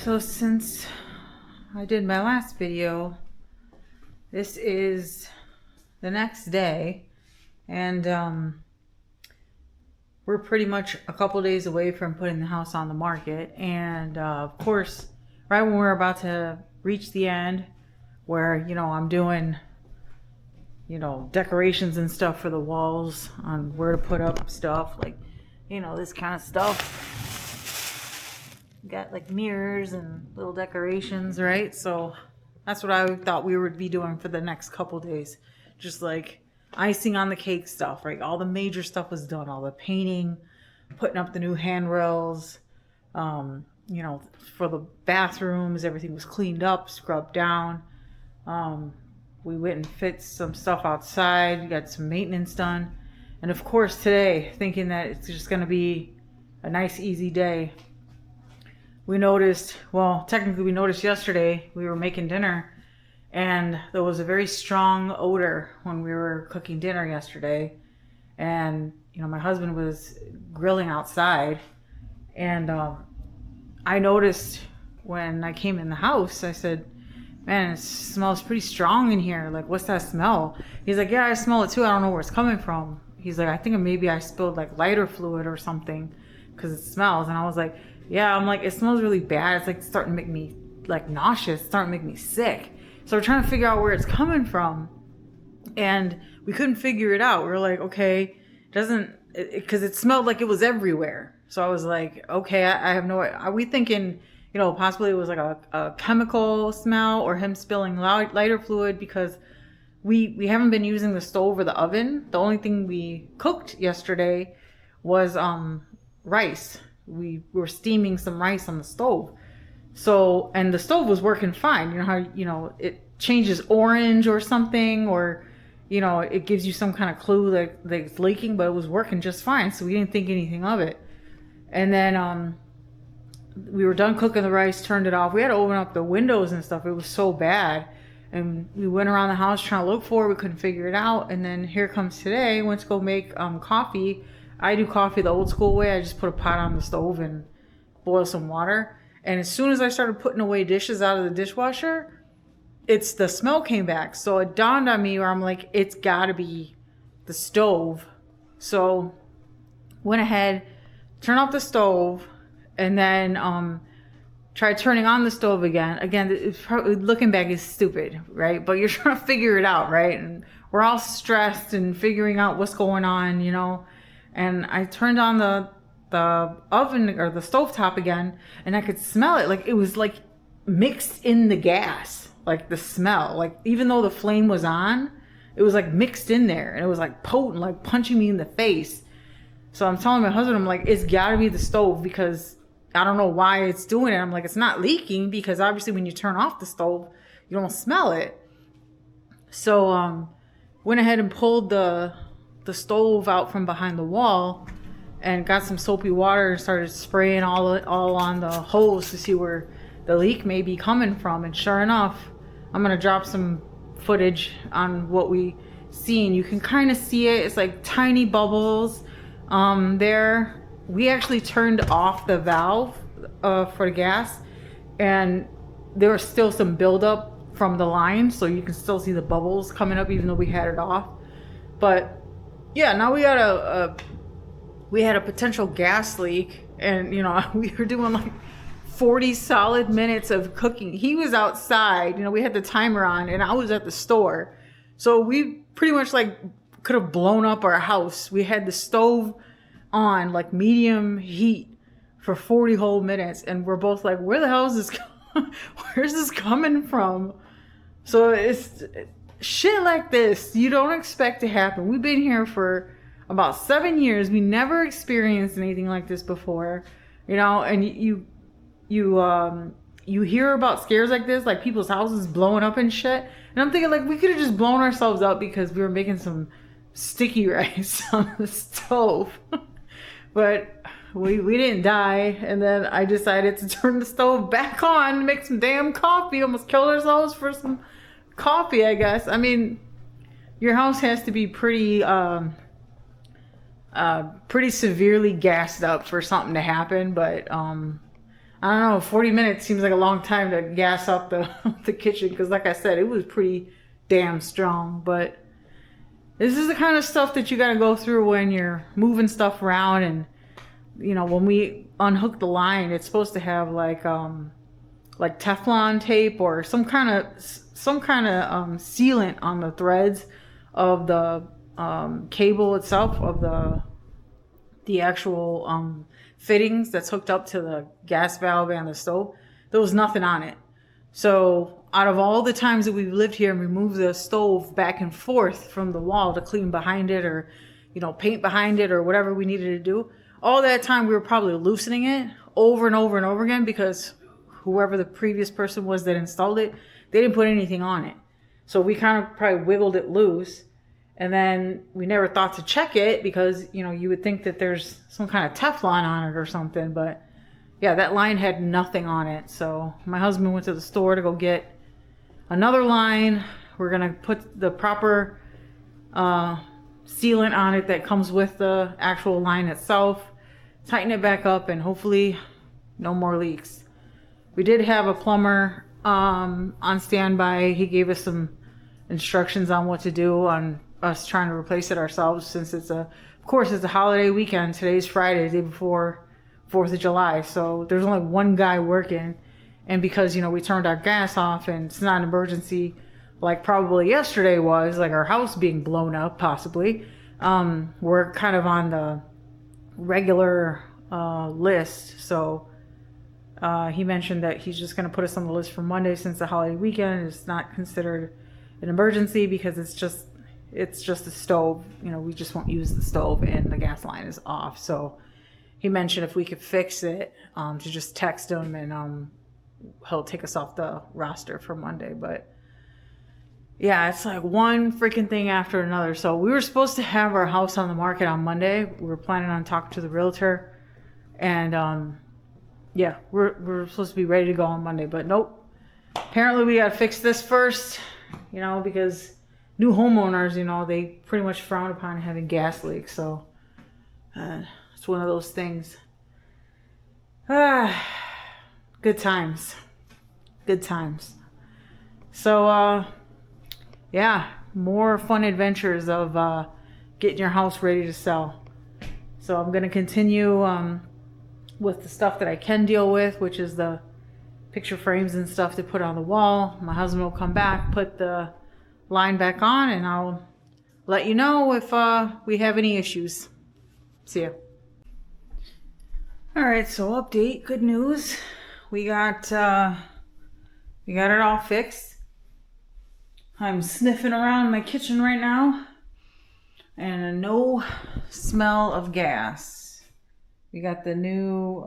So since I did my last video, this is the next day, and we're pretty much a couple days away from putting the house on the market. And of course, right when we're about to reach the end, where I'm doing decorations and stuff for the walls on where to put up stuff, like this kind of stuff. Got like mirrors and little decorations, right? So that's what I thought we would be doing for the next couple days. Just like icing on the cake stuff, right? All the major stuff was done, all the painting, putting up the new handrails, for the bathrooms, everything was cleaned up, scrubbed down. We went and fixed some stuff outside, got some maintenance done. And of course today, thinking that it's just gonna be a nice easy day, we noticed yesterday we were making dinner, and there was a very strong odor when we were cooking dinner yesterday. And my husband was grilling outside, and I noticed when I came in the house, I said, "Man, it smells pretty strong in here. Like, what's that smell?" He's like, "Yeah, I smell it too. I don't know where it's coming from." He's like, "I think maybe I spilled like lighter fluid or something because it smells." And I was like, "Yeah," I'm like, "It smells really bad. It's like starting to make me like nauseous, it's starting to make me sick." So we're trying to figure out where it's coming from, and we couldn't figure it out. We were like, okay, because it smelled like it was everywhere. So I was like, okay, I have no. Are we thinking, possibly it was like a chemical smell or him spilling lighter fluid, because we haven't been using the stove or the oven. The only thing we cooked yesterday was rice. We were steaming some rice on the stove. So, and the stove was working fine. You know how, it changes orange or something, or, it gives you some kind of clue that it's leaking, but it was working just fine. So we didn't think anything of it. And then, we were done cooking the rice, turned it off. We had to open up the windows and stuff. It was so bad. And we went around the house trying to look for it. We couldn't figure it out. And then here comes today. Went to go make coffee. I do coffee the old school way. I just put a pot on the stove and boil some water. And as soon as I started putting away dishes out of the dishwasher, the smell came back. So it dawned on me where I'm like, it's got to be the stove. So went ahead, turned off the stove, and then tried turning on the stove again. Again, it's probably, looking back, is stupid, right? But you're trying to figure it out, right? And we're all stressed and figuring out what's going on, And I turned on the oven or the stovetop again, and I could smell it. Like it was like mixed in the gas, like the smell. Like even though the flame was on, it was like mixed in there, and it was like potent, like punching me in the face. So I'm telling my husband, I'm like, it's gotta be the stove, because I don't know why it's doing it. I'm like, it's not leaking, because obviously when you turn off the stove, you don't smell it. So went ahead and pulled the stove out from behind the wall and got some soapy water and started spraying all on the hose to see where the leak may be coming from. And sure enough, I'm gonna drop some footage on what we seen. You can kind of see it. It's like tiny bubbles there. We actually turned off the valve for the gas, and there was still some buildup from the line, so you can still see the bubbles coming up even though we had it off. But yeah, now we had a potential gas leak, and we were doing like 40 solid minutes of cooking. He was outside, we had the timer on, and I was at the store. So we pretty much like could have blown up our house. We had the stove on like medium heat for 40 whole minutes, and we're both like, where the hell is this where's this coming from? So it's shit like this you don't expect to happen. We've been here for about 7 years. We never experienced anything like this before, and you hear about scares like this, like people's houses blowing up and shit. And I'm thinking, like, we could have just blown ourselves up because we were making some sticky rice on the stove. But we didn't die. And then I decided to turn the stove back on and make some damn coffee. Almost killed ourselves for some coffee, I guess. I mean, your house has to be pretty severely gassed up for something to happen. But I I don't know, 40 minutes seems like a long time to gas up the the kitchen, because like I said, it was pretty damn strong. But this is the kind of stuff that you got to go through when you're moving stuff around. And when we unhook the line, it's supposed to have like Teflon tape or some kind of sealant on the threads of the cable itself, of the actual fittings that's hooked up to the gas valve and the stove. There was nothing on it. So out of all the times that we've lived here and we moved the stove back and forth from the wall to clean behind it, or paint behind it, or whatever we needed to do, all that time we were probably loosening it over and over and over again, because whoever the previous person was that installed it, they didn't put anything on it. So we kind of probably wiggled it loose. And then we never thought to check it, because, you would think that there's some kind of Teflon on it or something. But yeah, that line had nothing on it. So my husband went to the store to go get another line. We're going to put the proper sealant on it that comes with the actual line itself, tighten it back up, and hopefully no more leaks. We did have a plumber on standby. He gave us some instructions on what to do on us trying to replace it ourselves, since it's a holiday weekend. Today's Friday, the day before 4th of July. So there's only one guy working. And because, we turned our gas off and it's not an emergency like probably yesterday was, like our house being blown up possibly, we're kind of on the regular list. So he mentioned that he's just going to put us on the list for Monday, since the holiday weekend is not considered an emergency, because it's just a stove. We just won't use the stove and the gas line is off. So he mentioned if we could fix it, to just text him, and he'll take us off the roster for Monday. But yeah, it's like one freaking thing after another. So we were supposed to have our house on the market on Monday. We were planning on talking to the realtor, and yeah, we're supposed to be ready to go on Monday, but nope. Apparently we got to fix this first, because new homeowners, they pretty much frown upon having gas leaks. So it's one of those things. Good times. Good times. So yeah, more fun adventures of getting your house ready to sell. So I'm going to continue with the stuff that I can deal with, which is the picture frames and stuff to put on the wall. My husband will come back, put the line back on, and I'll let you know if we have any issues. See ya. Alright, so update, good news. We got it all fixed. I'm sniffing around my kitchen right now, and no smell of gas. We got the new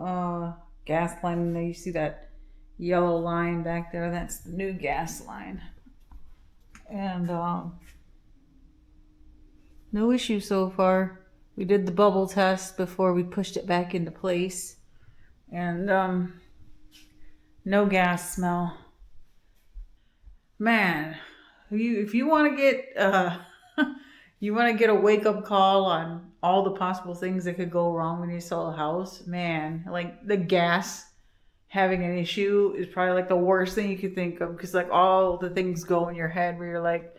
gas line. You see that yellow line back there? That's the new gas line. And no issue so far. We did the bubble test before we pushed it back into place. And no gas smell. Man, if you want to get you want to get a wake-up call on all the possible things that could go wrong when you sell a house, man, like the gas having an issue is probably like the worst thing you could think of, because like all the things go in your head where you're like,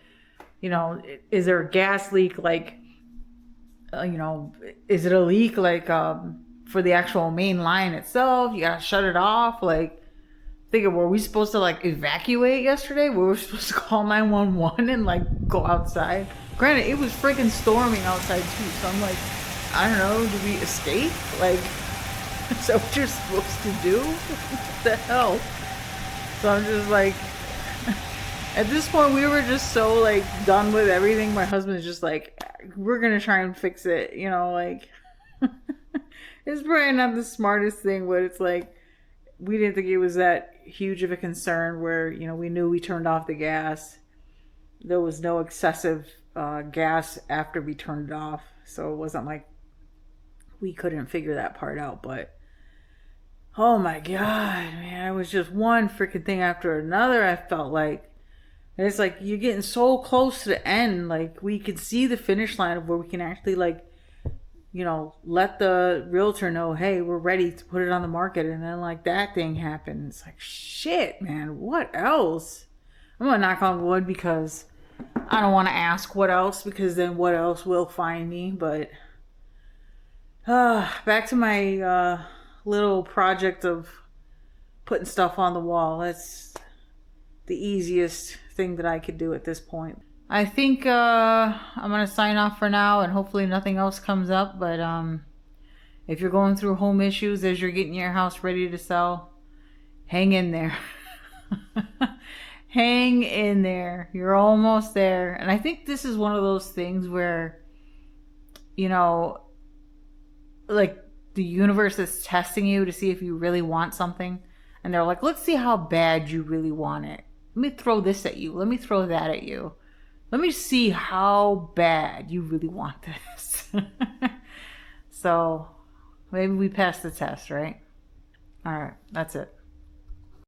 is there a gas leak? Like, is it a leak like for the actual main line itself? You gotta shut it off. Like, thinking, were we supposed to like evacuate yesterday? We were supposed to call 911 and like go outside. Granted, it was freaking storming outside too, so I'm like, I don't know, do we escape? Like, is that what you're supposed to do? What the hell? So I'm just like, at this point we were just so like done with everything. My husband is just like, we're gonna try and fix it, like it's probably not the smartest thing, but it's like, we didn't think it was that huge of a concern where, we knew we turned off the gas. There was no excessive gas after we turned it off. So it wasn't like we couldn't figure that part out. But, oh my God, man, it was just one freaking thing after another, I felt like. And it's like, you're getting so close to the end. Like, we could see the finish line of where we can actually, like, let the realtor know, hey, we're ready to put it on the market. And then like that thing happened. It's like, shit, man, what else? I'm going to knock on wood because I don't want to ask what else, because then what else will find me. But back to my little project of putting stuff on the wall. That's the easiest thing that I could do at this point. I think I'm going to sign off for now, and hopefully nothing else comes up. But if you're going through home issues as you're getting your house ready to sell, hang in there. Hang in there. You're almost there. And I think this is one of those things where, like the universe is testing you to see if you really want something. And they're like, let's see how bad you really want it. Let me throw this at you. Let me throw that at you. Let me see how bad you really want this. So maybe we passed the test, right? All right, that's it.